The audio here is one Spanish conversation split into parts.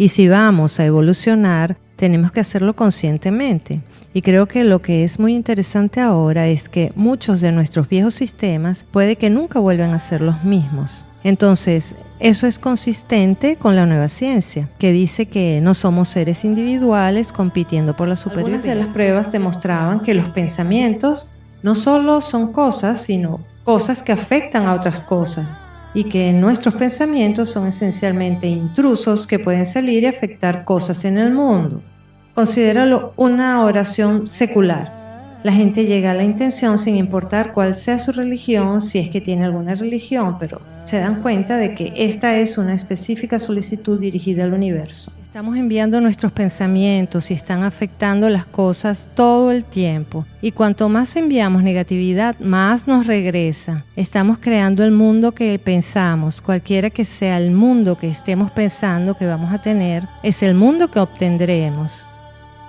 Y si vamos a evolucionar, tenemos que hacerlo conscientemente. Y creo que lo que es muy interesante ahora es que muchos de nuestros viejos sistemas puede que nunca vuelvan a ser los mismos. Entonces, eso es consistente con la nueva ciencia, que dice que no somos seres individuales compitiendo por la superioridad. Algunas de las pruebas demostraban que los pensamientos no solo son cosas, sino cosas que afectan a otras cosas, y que nuestros pensamientos son esencialmente intrusos que pueden salir y afectar cosas en el mundo. Considéralo una oración secular. La gente llega a la intención sin importar cuál sea su religión, si es que tiene alguna religión, pero se dan cuenta de que esta es una específica solicitud dirigida al universo. Estamos enviando nuestros pensamientos y están afectando las cosas todo el tiempo. Y cuanto más enviamos negatividad, más nos regresa. Estamos creando el mundo que pensamos. Cualquiera que sea el mundo que estemos pensando que vamos a tener, es el mundo que obtendremos.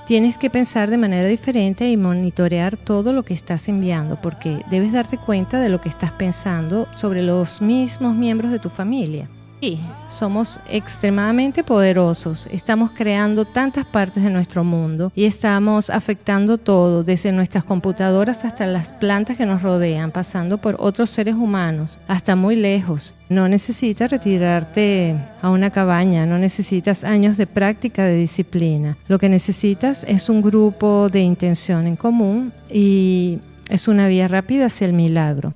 Tienes que pensar de manera diferente y monitorear todo lo que estás enviando, porque debes darte cuenta de lo que estás pensando sobre los mismos miembros de tu familia. Sí, somos extremadamente poderosos, estamos creando tantas partes de nuestro mundo y estamos afectando todo, desde nuestras computadoras hasta las plantas que nos rodean, pasando por otros seres humanos, hasta muy lejos. No necesitas retirarte a una cabaña, no necesitas años de práctica de disciplina. Lo que necesitas es un grupo de intención en común y es una vía rápida hacia el milagro.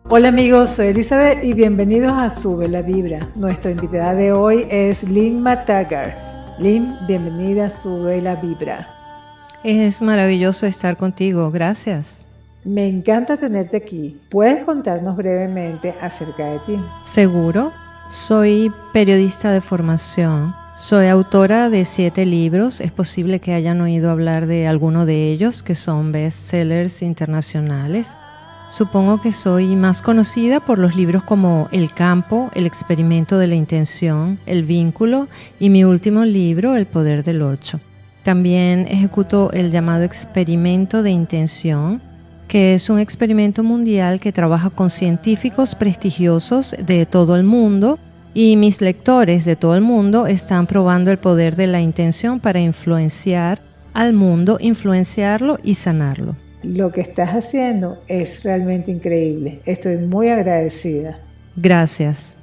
Hola amigos, soy Elizabeth y bienvenidos a Sube la Vibra. Nuestra invitada de hoy es Lynn Matagar. Lynn, bienvenida a Sube la Vibra. Es maravilloso estar contigo, gracias. Me encanta tenerte aquí. ¿Puedes contarnos brevemente acerca de ti? Seguro. Soy periodista de formación. Soy autora de 7 libros. Es posible que hayan oído hablar de alguno de ellos, que son bestsellers internacionales. Supongo que soy más conocida por los libros como El campo, El experimento de la intención, El vínculo y mi último libro, El poder del 8. También ejecuto el llamado experimento de intención, que es un experimento mundial que trabaja con científicos prestigiosos de todo el mundo, y mis lectores de todo el mundo están probando el poder de la intención para influenciar al mundo, influenciarlo y sanarlo. Lo que estás haciendo es realmente increíble. Estoy muy agradecida. Gracias.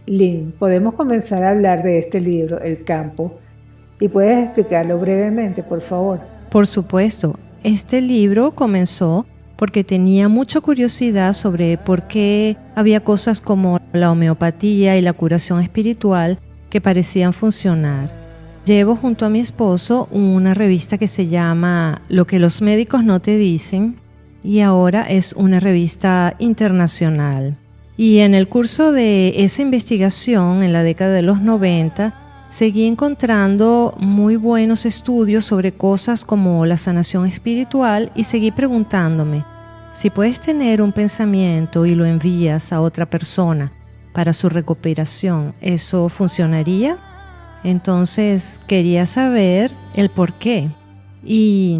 Lynn, podemos comenzar a hablar de este libro, El campo, y puedes explicarlo brevemente, por favor. Por supuesto. Este libro comenzó porque tenía mucha curiosidad sobre por qué había cosas como la homeopatía y la curación espiritual que parecían funcionar. Llevo junto a mi esposo una revista que se llama Lo que los médicos no te dicen, y ahora es una revista internacional. Y en el curso de esa investigación, en la década de los 90, seguí encontrando muy buenos estudios sobre cosas como la sanación espiritual y seguí preguntándome, si puedes tener un pensamiento y lo envías a otra persona para su recuperación, ¿eso funcionaría? Entonces quería saber el por qué y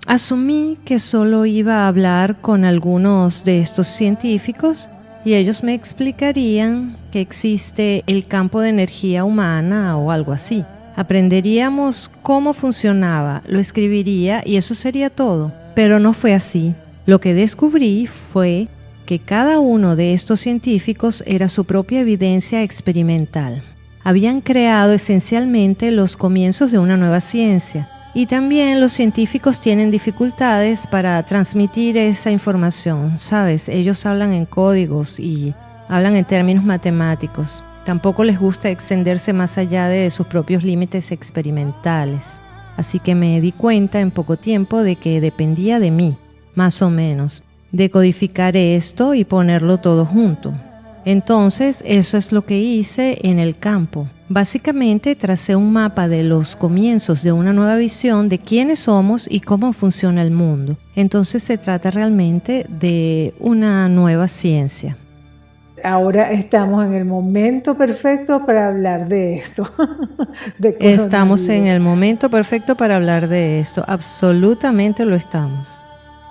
asumí que solo iba a hablar con algunos de estos científicos y ellos me explicarían que existe el campo de energía humana o algo así. Aprenderíamos cómo funcionaba, lo escribiría y eso sería todo. Pero no fue así. Lo que descubrí fue que cada uno de estos científicos era su propia evidencia experimental. Habían creado esencialmente los comienzos de una nueva ciencia. Y también los científicos tienen dificultades para transmitir esa información, ¿sabes? Ellos hablan en códigos y hablan en términos matemáticos. Tampoco les gusta extenderse más allá de sus propios límites experimentales. Así que me di cuenta en poco tiempo de que dependía de mí, más o menos, de codificar esto y ponerlo todo junto. Entonces, eso es lo que hice en el campo. Básicamente, tracé un mapa de los comienzos de una nueva visión de quiénes somos y cómo funciona el mundo. Entonces, se trata realmente de una nueva ciencia. Ahora estamos en el momento perfecto para hablar de esto. Estamos en el momento perfecto para hablar de esto. Absolutamente lo estamos.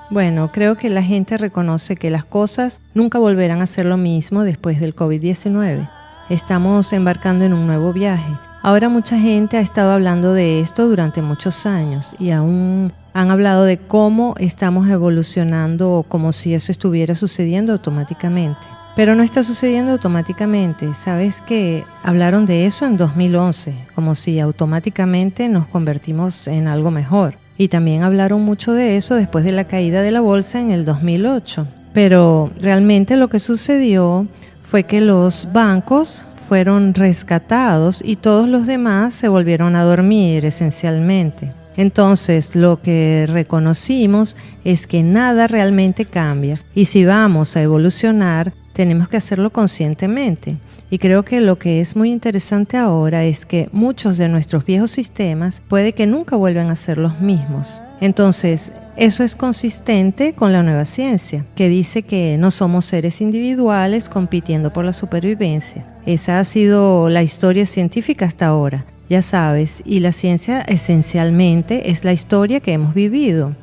Bueno, creo que la gente reconoce que las cosas nunca volverán a ser lo mismo después del COVID-19. Estamos embarcando en un nuevo viaje. Ahora mucha gente ha estado hablando de esto durante muchos años y aún han hablado de cómo estamos evolucionando como si eso estuviera sucediendo automáticamente. Pero no está sucediendo automáticamente. ¿Sabes que hablaron de eso en 2011? Como si automáticamente nos convertimos en algo mejor. Y también hablaron mucho de eso después de la caída de la bolsa en el 2008. Pero realmente lo que sucedió fue que los bancos fueron rescatados y todos los demás se volvieron a dormir esencialmente. Entonces lo que reconocimos es que nada realmente cambia y si vamos a evolucionar tenemos que hacerlo conscientemente. Y creo que lo que es muy interesante ahora es que muchos de nuestros viejos sistemas puede que nunca vuelvan a ser los mismos. Entonces, eso es consistente con la nueva ciencia, que dice que no somos seres individuales compitiendo por la supervivencia. Esa ha sido la historia científica hasta ahora, ya sabes, y la ciencia esencialmente es la historia que hemos vivido.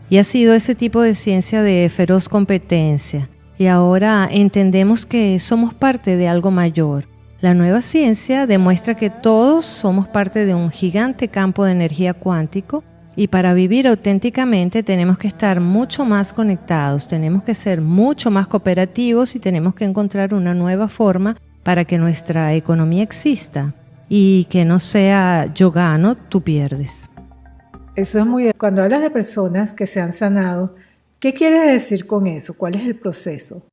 Y ha sido ese tipo de ciencia de feroz competencia. Y ahora entendemos que somos parte de algo mayor. La nueva ciencia demuestra que todos somos parte de un gigante campo de energía cuántico y para vivir auténticamente tenemos que estar mucho más conectados, tenemos que ser mucho más cooperativos y tenemos que encontrar una nueva forma para que nuestra economía exista y que no sea yo gano, tú pierdes. Eso es muy bien. Cuando hablas de personas que se han sanado, ¿qué quieres decir con eso? ¿Cuál es el proceso?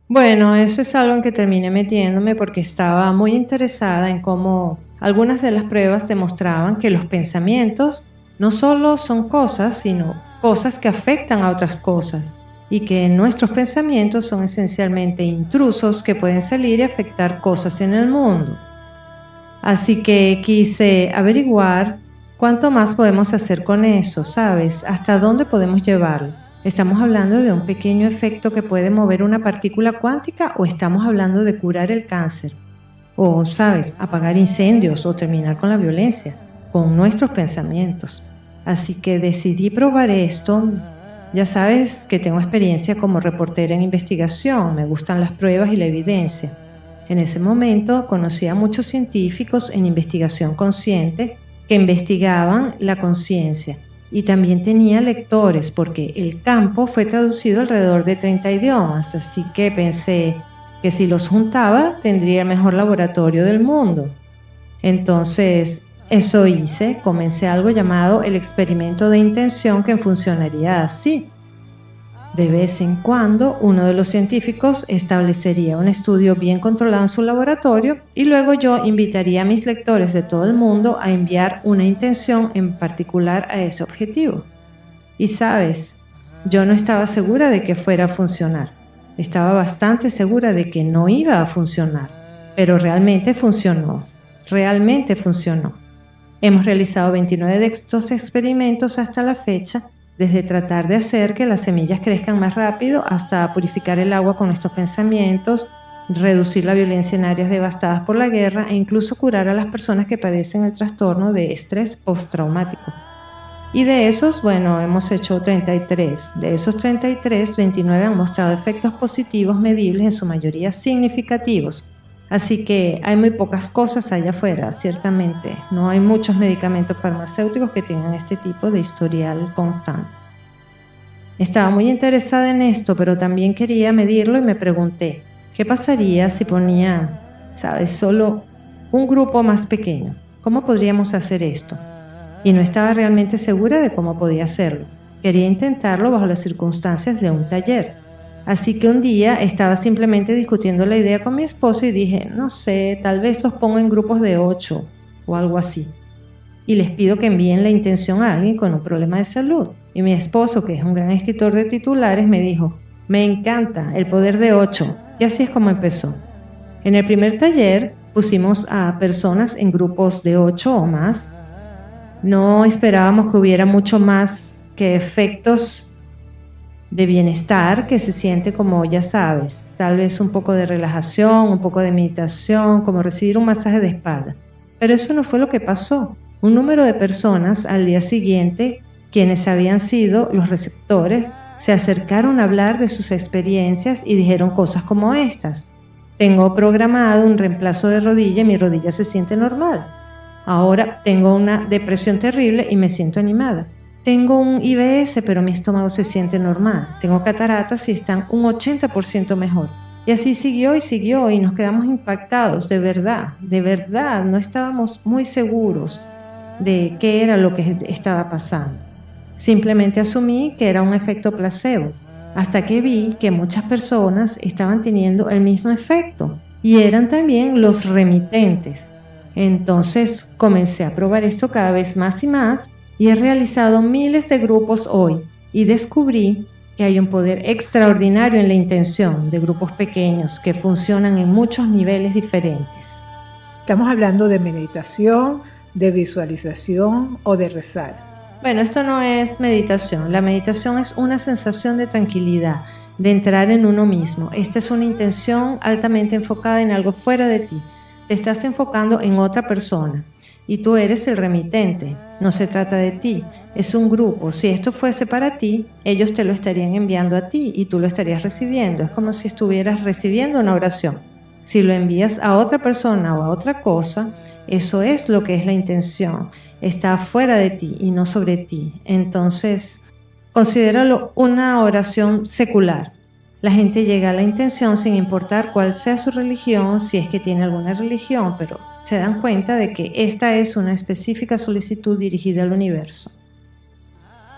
Bueno, eso es algo en que terminé metiéndome porque estaba muy interesada en cómo algunas de las pruebas demostraban que los pensamientos no solo son cosas, sino cosas que afectan a otras cosas y que nuestros pensamientos son esencialmente intrusos que pueden salir y afectar cosas en el mundo. Así que quise averiguar cuánto más podemos hacer con eso, ¿sabes? ¿Hasta dónde podemos llevarlo? ¿Estamos hablando de un pequeño efecto que puede mover una partícula cuántica o estamos hablando de curar el cáncer? O, ¿sabes?, apagar incendios o terminar con la violencia, con nuestros pensamientos. Así que decidí probar esto. Ya sabes que tengo experiencia como reportera en investigación, me gustan las pruebas y la evidencia. En ese momento conocí a muchos científicos en investigación consciente que investigaban la conciencia. Y también tenía lectores porque el campo fue traducido alrededor de 30 idiomas, así que pensé que si los juntaba tendría el mejor laboratorio del mundo. Entonces, eso hice, comencé algo llamado el experimento de intención que funcionaría así. De vez en cuando, uno de los científicos establecería un estudio bien controlado en su laboratorio y luego yo invitaría a mis lectores de todo el mundo a enviar una intención en particular a ese objetivo. Y sabes, yo no estaba segura de que fuera a funcionar. Estaba bastante segura de que no iba a funcionar, pero realmente funcionó. Realmente funcionó. Hemos realizado 29 de estos experimentos hasta la fecha, desde tratar de hacer que las semillas crezcan más rápido hasta purificar el agua con nuestros pensamientos, reducir la violencia en áreas devastadas por la guerra e incluso curar a las personas que padecen el trastorno de estrés postraumático. Y de esos, hemos hecho 33. De esos 33, 29 han mostrado efectos positivos medibles, en su mayoría significativos. Así que hay muy pocas cosas allá afuera, ciertamente. No hay muchos medicamentos farmacéuticos que tengan este tipo de historial constante. Estaba muy interesada en esto, pero también quería medirlo y me pregunté, ¿qué pasaría si ponía, solo un grupo más pequeño? ¿Cómo podríamos hacer esto? Y no estaba realmente segura de cómo podía hacerlo. Quería intentarlo bajo las circunstancias de un taller. Así que un día estaba simplemente discutiendo la idea con mi esposo y dije, no sé, tal vez los pongo en grupos de 8 o algo así. Y les pido que envíen la intención a alguien con un problema de salud. Y mi esposo, que es un gran escritor de titulares, me dijo, me encanta el poder de 8. Y así es como empezó. En el primer taller pusimos a personas en grupos de 8 o más. No esperábamos que hubiera mucho más que efectos de bienestar, que se siente como, ya sabes, tal vez un poco de relajación, un poco de meditación, como recibir un masaje de espalda. Pero eso no fue lo que pasó. Un número de personas al día siguiente, quienes habían sido los receptores, se acercaron a hablar de sus experiencias y dijeron cosas como estas: tengo programado un reemplazo de rodilla y mi rodilla se siente normal. Ahora tengo una depresión terrible y me siento animada. Tengo un IBS, pero mi estómago se siente normal. Tengo cataratas y están un 80% mejor. Y así siguió y nos quedamos impactados, de verdad, no estábamos muy seguros de qué era lo que estaba pasando. Simplemente asumí que era un efecto placebo, hasta que vi que muchas personas estaban teniendo el mismo efecto y eran también los remitentes. Entonces comencé a probar esto cada vez más y más y he realizado miles de grupos hoy y descubrí que hay un poder extraordinario en la intención de grupos pequeños que funcionan en muchos niveles diferentes. Estamos hablando de meditación, de visualización o de rezar. Bueno, esto no es meditación. La meditación es una sensación de tranquilidad, de entrar en uno mismo. Esta es una intención altamente enfocada en algo fuera de ti. Te estás enfocando en otra persona y tú eres el remitente. No se trata de ti, es un grupo. Si esto fuese para ti, ellos te lo estarían enviando a ti y tú lo estarías recibiendo. Es como si estuvieras recibiendo una oración. Si lo envías a otra persona o a otra cosa, eso es lo que es la intención. Está fuera de ti y no sobre ti. Entonces, considéralo una oración secular. La gente llega a la intención sin importar cuál sea su religión, si es que tiene alguna religión, pero se dan cuenta de que esta es una específica solicitud dirigida al universo.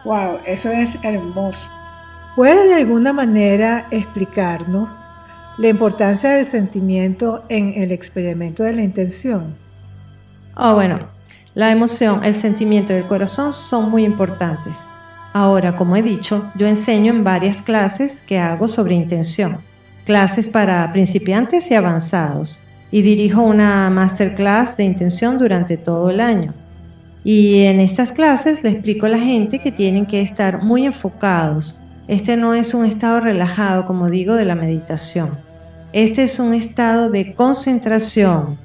¡Wow! Eso es hermoso. ¿Puede de alguna manera explicarnos la importancia del sentimiento en el experimento de la intención? Bueno, la emoción, el sentimiento y el corazón son muy importantes. Ahora, como he dicho, yo enseño en varias clases que hago sobre intención, clases para principiantes y avanzados, y dirijo una masterclass de intención durante todo el año. Y en estas clases le explico a la gente que tienen que estar muy enfocados. Este no es un estado relajado, como digo, de la meditación. Este es un estado de concentración,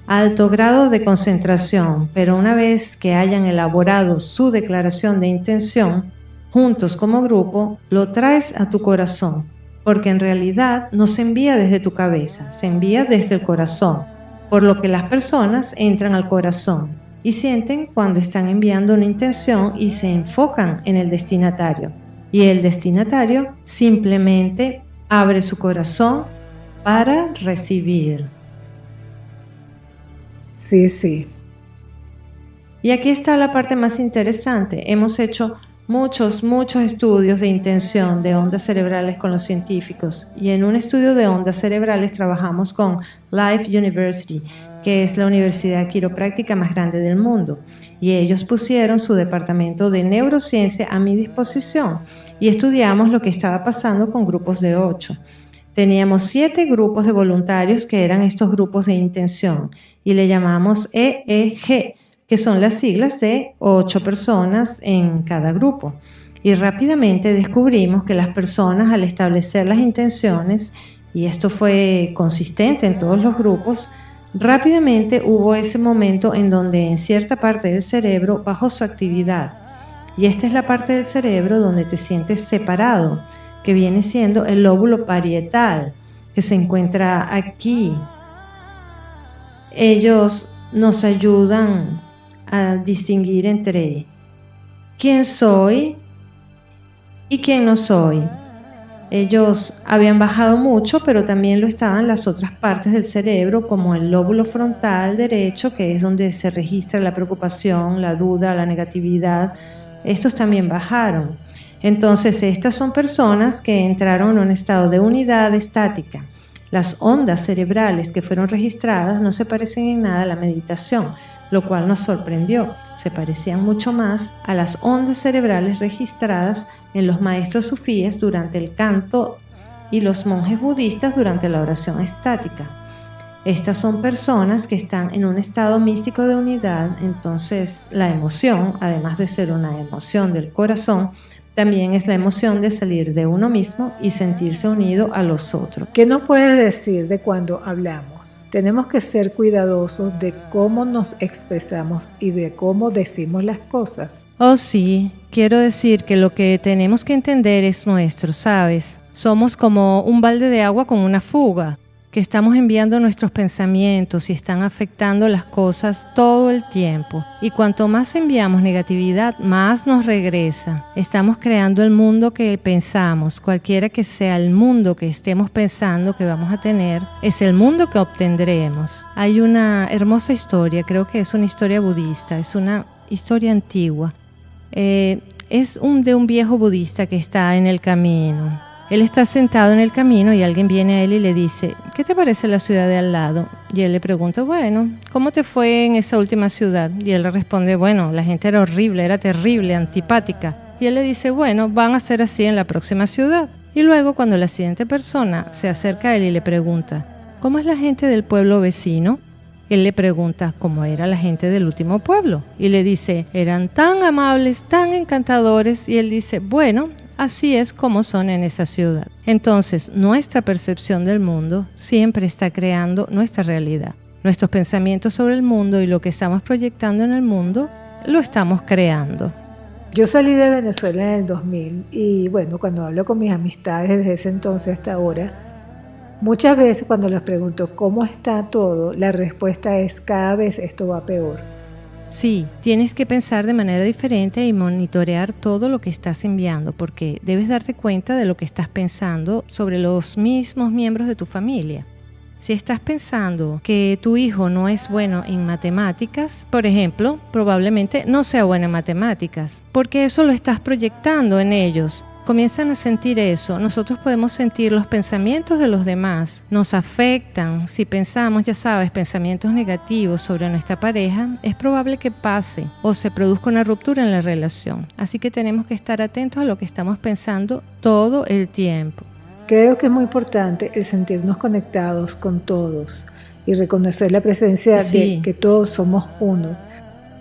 alto grado de concentración, pero una vez que hayan elaborado su declaración de intención, juntos como grupo, lo traes a tu corazón, porque en realidad no se envía desde tu cabeza, se envía desde el corazón, por lo que las personas entran al corazón y sienten cuando están enviando una intención y se enfocan en el destinatario. Y el destinatario simplemente abre su corazón para recibir. Sí. Y aquí está la parte más interesante. Hemos hecho muchos estudios de intención de ondas cerebrales con los científicos, y en un estudio de ondas cerebrales trabajamos con Life University, que es la universidad quiropráctica más grande del mundo, y ellos pusieron su departamento de neurociencia a mi disposición y estudiamos lo que estaba pasando con grupos de 8. Teníamos 7 grupos de voluntarios que eran estos grupos de intención y le llamamos EEG, que son las siglas de 8 personas en cada grupo. Y rápidamente descubrimos que las personas, al establecer las intenciones, y esto fue consistente en todos los grupos, rápidamente hubo ese momento en donde en cierta parte del cerebro bajó su actividad. Y esta es la parte del cerebro donde te sientes separado, que viene siendo el lóbulo parietal, que se encuentra aquí. Ellos nos ayudan a distinguir entre quién soy y quién no soy. Ellos habían bajado mucho, pero también lo estaban las otras partes del cerebro, como el lóbulo frontal derecho, que es donde se registra la preocupación, la duda, la negatividad. Estos también bajaron. Entonces, estas son personas que entraron en un estado de unidad estática. Las ondas cerebrales que fueron registradas no se parecen en nada a la meditación, lo cual nos sorprendió. Se parecían mucho más a las ondas cerebrales registradas en los maestros sufíes durante el canto y los monjes budistas durante la oración estática. Estas son personas que están en un estado místico de unidad, entonces la emoción, además de ser una emoción del corazón, también es la emoción de salir de uno mismo y sentirse unido a los otros. ¿Qué nos puedes decir de cuando hablamos? Tenemos que ser cuidadosos de cómo nos expresamos y de cómo decimos las cosas. Oh sí, quiero decir que lo que tenemos que entender es nuestro, ¿sabes? Somos como un balde de agua con una fuga, que estamos enviando nuestros pensamientos y están afectando las cosas todo el tiempo. Y cuanto más enviamos negatividad, más nos regresa. Estamos creando el mundo que pensamos, cualquiera que sea el mundo que estemos pensando que vamos a tener, es el mundo que obtendremos. Hay una hermosa historia, creo que es una historia budista, es una historia antigua. Es de un viejo budista que está en el camino. Él está sentado en el camino y alguien viene a él y le dice, ¿qué te parece la ciudad de al lado? Y él le pregunta, bueno, ¿cómo te fue en esa última ciudad? Y él le responde, bueno, la gente era horrible, era terrible, antipática. Y él le dice, bueno, van a ser así en la próxima ciudad. Y luego cuando la siguiente persona se acerca a él y le pregunta, ¿cómo es la gente del pueblo vecino? Él le pregunta cómo era la gente del último pueblo. Y le dice, eran tan amables, tan encantadores. Y él dice, bueno, así es como son en esa ciudad. Entonces, nuestra percepción del mundo siempre está creando nuestra realidad. Nuestros pensamientos sobre el mundo y lo que estamos proyectando en el mundo, lo estamos creando. Yo salí de Venezuela en el 2000 y bueno, cuando hablo con mis amistades desde ese entonces hasta ahora, muchas veces cuando les pregunto cómo está todo, la respuesta es cada vez esto va peor. Sí, tienes que pensar de manera diferente y monitorear todo lo que estás enviando, porque debes darte cuenta de lo que estás pensando sobre los mismos miembros de tu familia. Si estás pensando que tu hijo no es bueno en matemáticas, por ejemplo, probablemente no sea bueno en matemáticas, porque eso lo estás proyectando en ellos. Comienzan a sentir eso. Nosotros podemos sentir los pensamientos de los demás. Nos afectan. Si pensamos, ya sabes, pensamientos negativos sobre nuestra pareja, es probable que pase o se produzca una ruptura en la relación. Así que tenemos que estar atentos a lo que estamos pensando todo el tiempo. Creo que es muy importante el sentirnos conectados con todos y reconocer la presencia de que todos somos uno.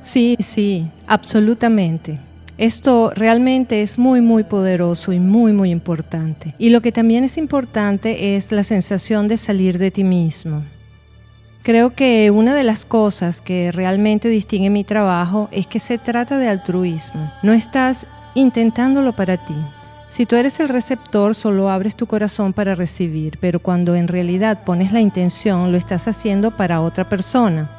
Sí, absolutamente. Esto realmente es muy, muy poderoso y muy, muy importante. Y lo que también es importante es la sensación de salir de ti mismo. Creo que una de las cosas que realmente distingue mi trabajo es que se trata de altruismo. No estás intentándolo para ti. Si tú eres el receptor, solo abres tu corazón para recibir, pero cuando en realidad pones la intención, lo estás haciendo para otra persona.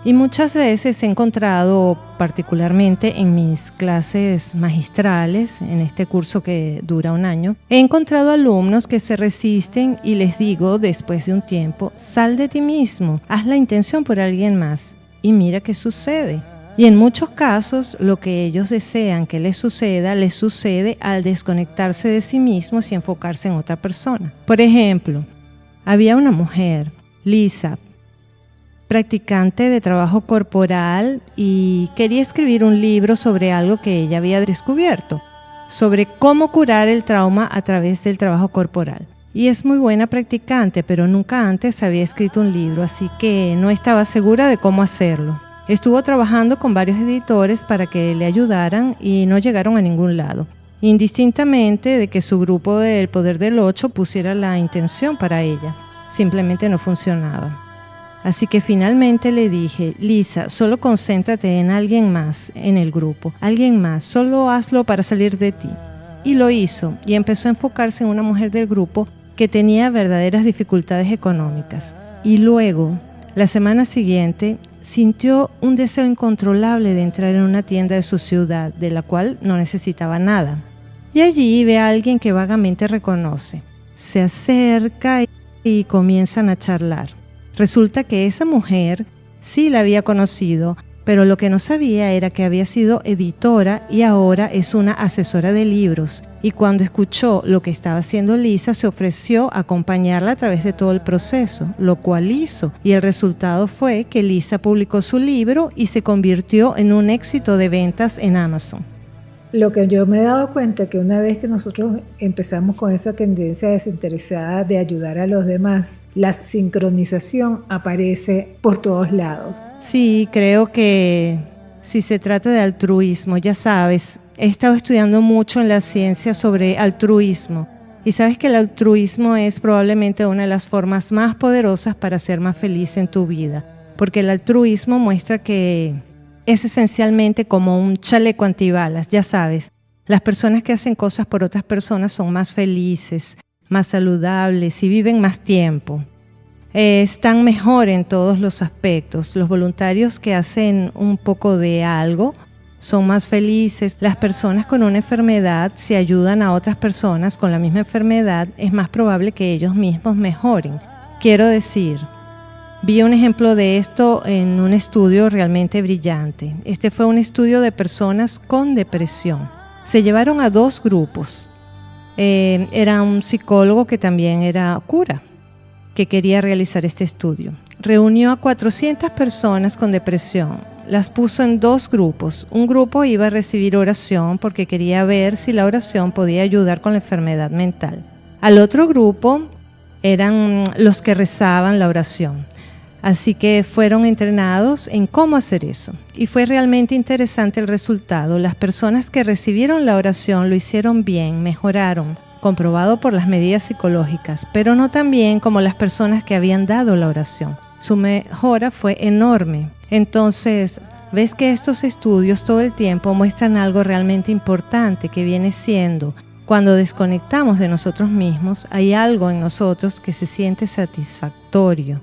Y muchas veces he encontrado, particularmente en mis clases magistrales, en este curso que dura 1 año, he encontrado alumnos que se resisten y les digo después de un tiempo, sal de ti mismo, haz la intención por alguien más y mira qué sucede. Y en muchos casos lo que ellos desean que les sucede al desconectarse de sí mismos y enfocarse en otra persona. Por ejemplo, había una mujer, Lisa, practicante de trabajo corporal y quería escribir un libro sobre algo que ella había descubierto, sobre cómo curar el trauma a través del trabajo corporal. Y es muy buena practicante, pero nunca antes había escrito un libro, así que no estaba segura de cómo hacerlo. Estuvo trabajando con varios editores para que le ayudaran y no llegaron a ningún lado, indistintamente de que su grupo del Poder del 8 pusiera la intención para ella. Simplemente no funcionaba. Así que finalmente le dije, Lisa, solo concéntrate en alguien más en el grupo, alguien más, solo hazlo para salir de ti. Y lo hizo y empezó a enfocarse en una mujer del grupo que tenía verdaderas dificultades económicas. Y luego, la semana siguiente, sintió un deseo incontrolable de entrar en una tienda de su ciudad, de la cual no necesitaba nada. Y allí ve a alguien que vagamente reconoce. Se acerca y comienzan a charlar. Resulta que esa mujer sí la había conocido, pero lo que no sabía era que había sido editora y ahora es una asesora de libros. Y cuando escuchó lo que estaba haciendo Lisa, se ofreció a acompañarla a través de todo el proceso, lo cual hizo. Y el resultado fue que Lisa publicó su libro y se convirtió en un éxito de ventas en Amazon. Lo que yo me he dado cuenta que una vez que nosotros empezamos con esa tendencia desinteresada de ayudar a los demás, la sincronización aparece por todos lados. Sí, creo que si se trata de altruismo, ya sabes, he estado estudiando mucho en la ciencia sobre altruismo y sabes que el altruismo es probablemente una de las formas más poderosas para ser más feliz en tu vida, porque el altruismo muestra que es esencialmente como un chaleco antibalas, ya sabes. Las personas que hacen cosas por otras personas son más felices, más saludables y viven más tiempo. Están mejor en todos los aspectos. Los voluntarios que hacen un poco de algo son más felices. Las personas con una enfermedad, si ayudan a otras personas con la misma enfermedad, es más probable que ellos mismos mejoren. Quiero decir, vi un ejemplo de esto en un estudio realmente brillante. Este fue un estudio de personas con depresión. Se llevaron a 2 grupos. Era un psicólogo que también era cura, que quería realizar este estudio. Reunió a 400 personas con depresión. Las puso en 2 grupos. Un grupo iba a recibir oración porque quería ver si la oración podía ayudar con la enfermedad mental. Al otro grupo eran los que rezaban la oración. Así que fueron entrenados en cómo hacer eso. Y fue realmente interesante el resultado. Las personas que recibieron la oración lo hicieron bien, mejoraron, comprobado por las medidas psicológicas, pero no tan bien como las personas que habían dado la oración. Su mejora fue enorme. Entonces, ves que estos estudios todo el tiempo muestran algo realmente importante que viene siendo: cuando desconectamos de nosotros mismos, hay algo en nosotros que se siente satisfactorio,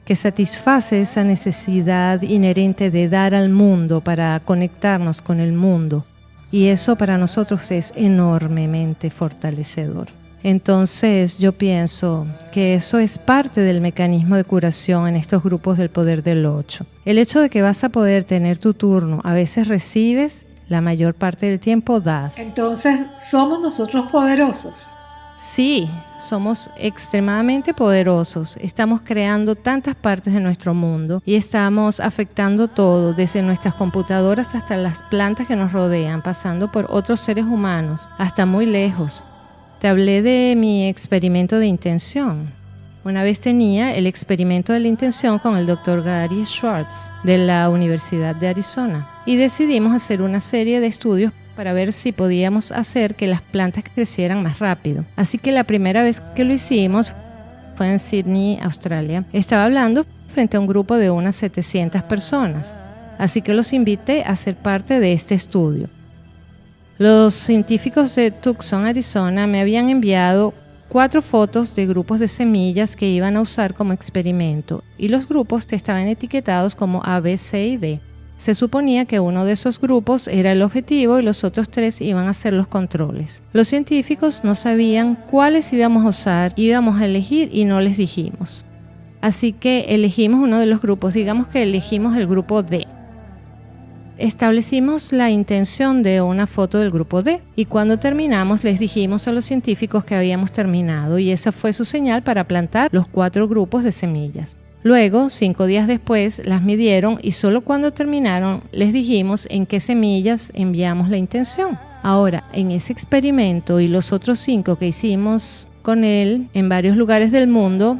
que satisface esa necesidad inherente de dar al mundo para conectarnos con el mundo. Y eso para nosotros es enormemente fortalecedor. Entonces yo pienso que eso es parte del mecanismo de curación en estos grupos del poder del 8. El hecho de que vas a poder tener tu turno, a veces recibes, la mayor parte del tiempo das. Entonces, ¿somos nosotros poderosos? Sí, somos extremadamente poderosos. Estamos creando tantas partes de nuestro mundo y estamos afectando todo, desde nuestras computadoras hasta las plantas que nos rodean, pasando por otros seres humanos, hasta muy lejos. Te hablé de mi experimento de intención. Una vez tenía el experimento de la intención con el Dr. Gary Schwartz de la Universidad de Arizona y decidimos hacer una serie de estudios para ver si podíamos hacer que las plantas crecieran más rápido. Así que la primera vez que lo hicimos fue en Sydney, Australia. Estaba hablando frente a un grupo de unas 700 personas, así que los invité a ser parte de este estudio. Los científicos de Tucson, Arizona, me habían enviado 4 fotos de grupos de semillas que iban a usar como experimento y los grupos estaban etiquetados como A, B, C y D. Se suponía que uno de esos grupos era el objetivo y los otros 3 iban a ser los controles. Los científicos no sabían cuáles íbamos a usar, íbamos a elegir y no les dijimos. Así que elegimos uno de los grupos, digamos que elegimos el grupo D. Establecimos la intención de una foto del grupo D y cuando terminamos les dijimos a los científicos que habíamos terminado y esa fue su señal para plantar los 4 grupos de semillas. Luego, 5 días después, las midieron y solo cuando terminaron les dijimos en qué semillas enviamos la intención. Ahora, en ese experimento y los otros 5 que hicimos con él en varios lugares del mundo,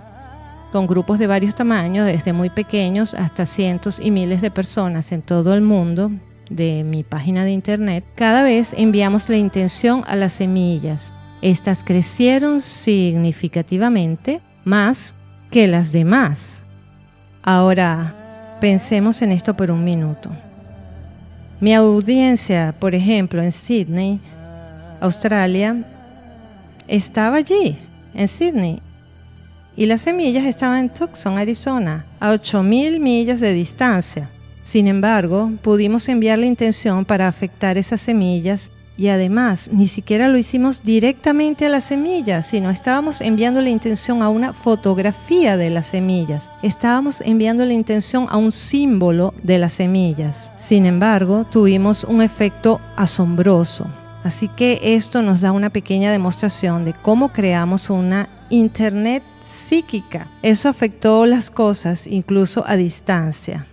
con grupos de varios tamaños, desde muy pequeños hasta cientos y miles de personas en todo el mundo, de mi página de internet, cada vez enviamos la intención a las semillas. Estas crecieron significativamente más que las demás. Ahora, pensemos en esto por un minuto. Mi audiencia, por ejemplo, en Sydney, Australia, estaba allí, en Sydney, y las semillas estaban en Tucson, Arizona, a 8,000 millas de distancia. Sin embargo, pudimos enviar la intención para afectar esas semillas y además ni siquiera lo hicimos directamente a las semillas, sino estábamos enviando la intención a una fotografía de las semillas. Estábamos enviando la intención a un símbolo de las semillas. Sin embargo, tuvimos un efecto asombroso. Así que esto nos da una pequeña demostración de cómo creamos una internet psíquica. Eso afectó las cosas incluso a distancia.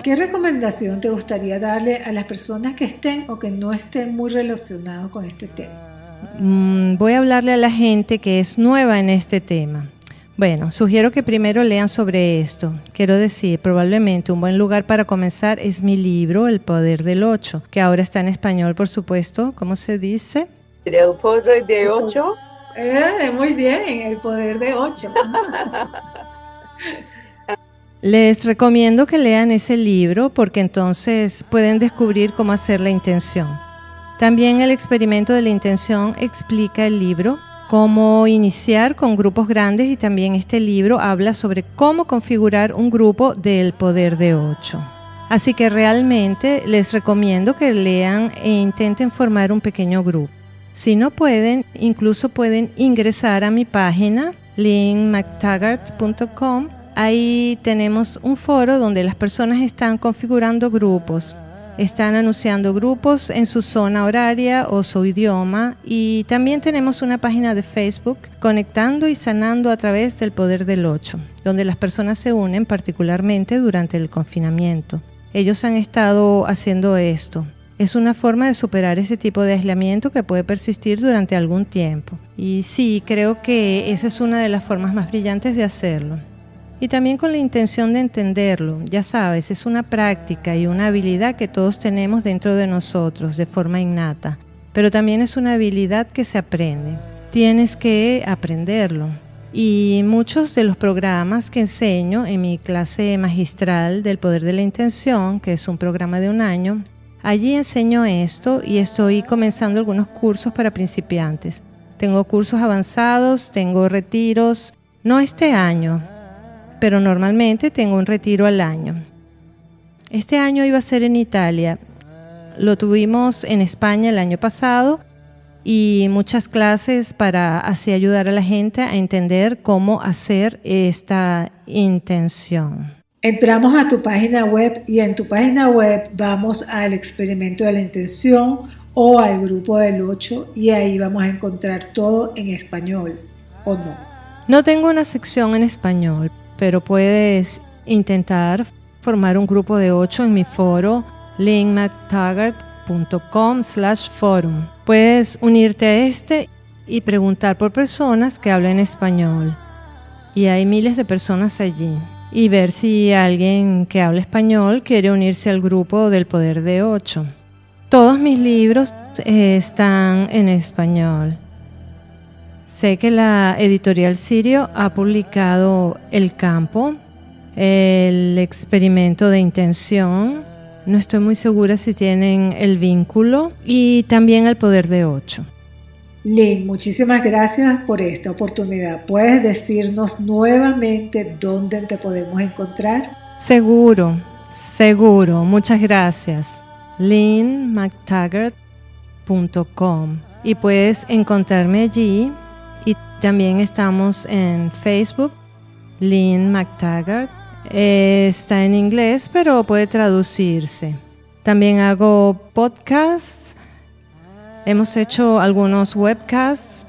¿Qué recomendación te gustaría darle a las personas que estén o que no estén muy relacionados con este tema? Voy a hablarle a la gente que es nueva en este tema. Bueno, sugiero que primero lean sobre esto. Quiero decir, probablemente un buen lugar para comenzar es mi libro, El Poder del 8, que ahora está en español, por supuesto. ¿Cómo se dice? El Poder de 8. Muy bien, El Poder de 8. Les recomiendo que lean ese libro porque entonces pueden descubrir cómo hacer la intención. También el experimento de la intención explica el libro, cómo iniciar con grupos grandes, y también este libro habla sobre cómo configurar un grupo del Poder de 8. Así que realmente les recomiendo que lean e intenten formar un pequeño grupo. Si no pueden, incluso pueden ingresar a mi página lynnmctaggart.com. Ahí tenemos un foro donde las personas están configurando grupos. Están anunciando grupos en su zona horaria o su idioma, y también tenemos una página de Facebook, Conectando y Sanando a través del Poder del 8, donde las personas se unen particularmente durante el confinamiento. Ellos han estado haciendo esto. Es una forma de superar ese tipo de aislamiento que puede persistir durante algún tiempo. Y sí, creo que esa es una de las formas más brillantes de hacerlo. Y también con la intención de entenderlo. Ya sabes, es una práctica y una habilidad que todos tenemos dentro de nosotros de forma innata, pero también es una habilidad que se aprende. Tienes que aprenderlo. Y muchos de los programas que enseño en mi clase magistral del Poder de la Intención, que es un programa de 1 año, allí enseño esto, y estoy comenzando algunos cursos para principiantes. Tengo cursos avanzados, tengo retiros, no este año, pero normalmente tengo un retiro al año. Este año iba a ser en Italia. Lo tuvimos en España el año pasado, y muchas clases para así ayudar a la gente a entender cómo hacer esta intención. Entramos a tu página web y en tu página web vamos al experimento de la intención o al grupo del 8, y ahí vamos a encontrar todo en español, ¿o no? No tengo una sección en español, pero puedes intentar formar un grupo de 8 en mi foro lynnmctaggart.com/forum. Puedes unirte a este y preguntar por personas que hablen español. Y hay miles de personas allí. Y ver si alguien que habla español quiere unirse al grupo del Poder de 8. Todos mis libros están en español. Sé que la editorial Sirio ha publicado El Campo, El Experimento de Intención. No estoy muy segura si tienen El Vínculo, y también El Poder de 8. Lynn, muchísimas gracias por esta oportunidad. ¿Puedes decirnos nuevamente dónde te podemos encontrar? Seguro. Muchas gracias. lynnmctaggart.com, y puedes encontrarme allí. Y también estamos en Facebook, Lynn McTaggart. Está en inglés, pero puede traducirse. También hago podcasts. Hemos hecho algunos webcasts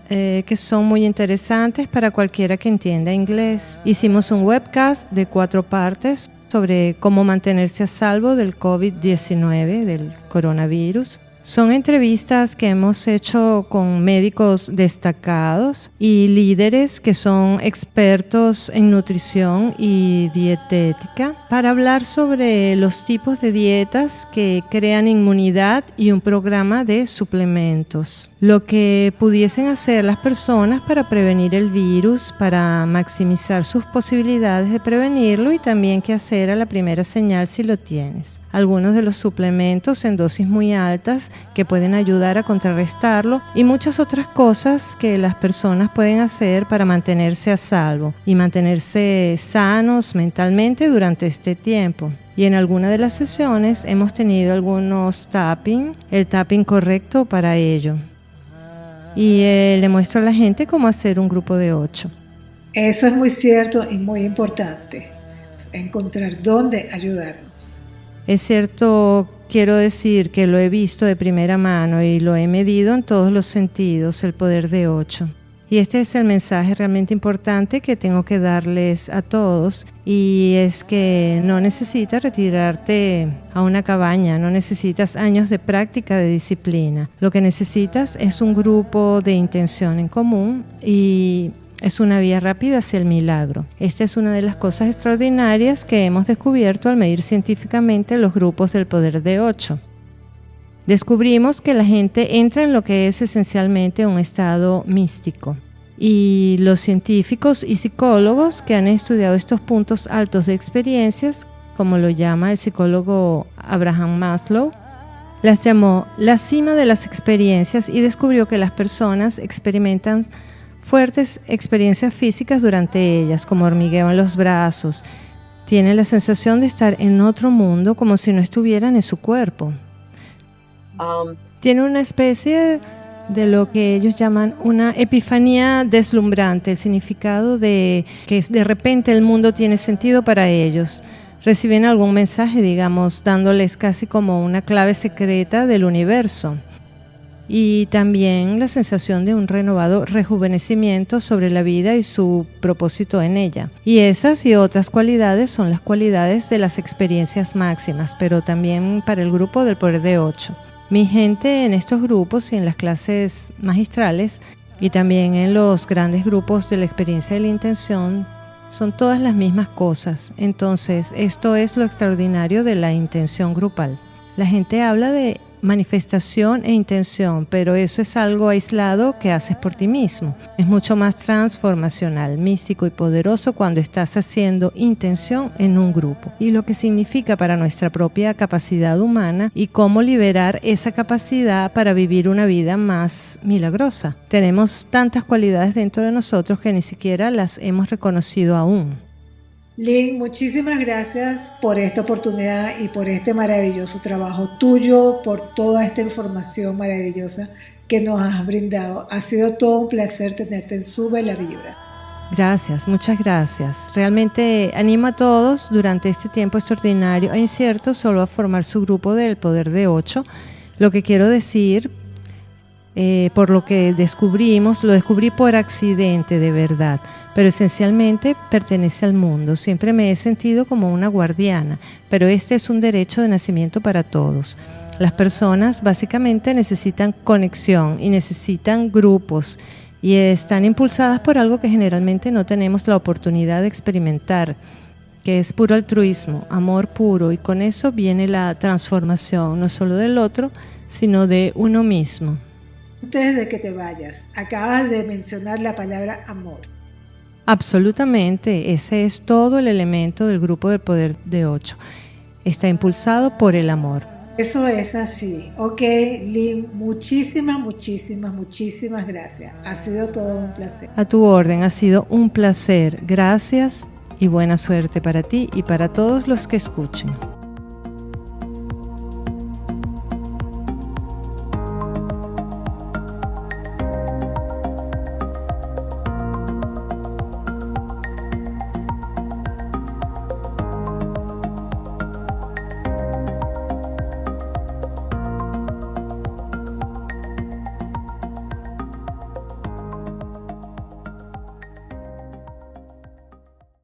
que son muy interesantes para cualquiera que entienda inglés. Hicimos un webcast de 4 partes sobre cómo mantenerse a salvo del COVID-19, del coronavirus. Son entrevistas que hemos hecho con médicos destacados y líderes que son expertos en nutrición y dietética para hablar sobre los tipos de dietas que crean inmunidad y un programa de suplementos. Lo que pudiesen hacer las personas para prevenir el virus, para maximizar sus posibilidades de prevenirlo, y también qué hacer a la primera señal si lo tienes. Algunos de los suplementos en dosis muy altas que pueden ayudar a contrarrestarlo, y muchas otras cosas que las personas pueden hacer para mantenerse a salvo y mantenerse sanos mentalmente durante este tiempo. Y en alguna de las sesiones hemos tenido algunos tapping, el tapping correcto para ello. Y le muestro a la gente cómo hacer un grupo de 8. Eso es muy cierto y muy importante, encontrar dónde ayudarnos. Es cierto, quiero decir que lo he visto de primera mano y lo he medido en todos los sentidos, el poder de 8. Y este es el mensaje realmente importante que tengo que darles a todos, y es que no necesitas retirarte a una cabaña, no necesitas años de práctica de disciplina. Lo que necesitas es un grupo de intención en común y es una vía rápida hacia el milagro. Esta es una de las cosas extraordinarias que hemos descubierto al medir científicamente los grupos del poder de 8. Descubrimos que la gente entra en lo que es esencialmente un estado místico. Y los científicos y psicólogos que han estudiado estos puntos altos de experiencias, como lo llama el psicólogo Abraham Maslow, las llamó la cima de las experiencias, y descubrió que las personas experimentan fuertes experiencias físicas durante ellas, como hormigueo en los brazos. Tienen la sensación de estar en otro mundo, como si no estuvieran en su cuerpo. Tiene una especie de lo que ellos llaman una epifanía deslumbrante, el significado de que de repente el mundo tiene sentido para ellos. Reciben algún mensaje, digamos, dándoles casi como una clave secreta del universo. Y también la sensación de un renovado rejuvenecimiento sobre la vida y su propósito en ella. Y esas y otras cualidades son las cualidades de las experiencias máximas, pero también para el grupo del poder de 8. Mi gente en estos grupos y en las clases magistrales y también en los grandes grupos de la experiencia de la intención son todas las mismas cosas. Entonces, esto es lo extraordinario de la intención grupal. La gente habla de manifestación e intención, pero eso es algo aislado que haces por ti mismo. Es mucho más transformacional, místico y poderoso cuando estás haciendo intención en un grupo, y lo que significa para nuestra propia capacidad humana y cómo liberar esa capacidad para vivir una vida más milagrosa. Tenemos tantas cualidades dentro de nosotros que ni siquiera las hemos reconocido aún. Lynn, muchísimas gracias por esta oportunidad y por este maravilloso trabajo tuyo, por toda esta información maravillosa que nos has brindado. Ha sido todo un placer tenerte en Sube la Vibra. Gracias, muchas gracias. Realmente animo a todos durante este tiempo extraordinario e incierto solo a formar su grupo del poder de 8. Lo que quiero decir, por lo que descubrimos, lo descubrí por accidente de verdad, pero esencialmente pertenece al mundo. Siempre me he sentido como una guardiana, pero este es un derecho de nacimiento para todos. Las personas básicamente necesitan conexión y necesitan grupos, y están impulsadas por algo que generalmente no tenemos la oportunidad de experimentar, que es puro altruismo, amor puro, y con eso viene la transformación, no solo del otro, sino de uno mismo. Antes de que te vayas, acabas de mencionar la palabra amor. Absolutamente, ese es todo el elemento del grupo del poder de 8. Está impulsado por el amor. Eso es así. Ok, Lynn, muchísimas gracias. Ha sido todo un placer. A tu orden, ha sido un placer. Gracias y buena suerte para ti y para todos los que escuchen.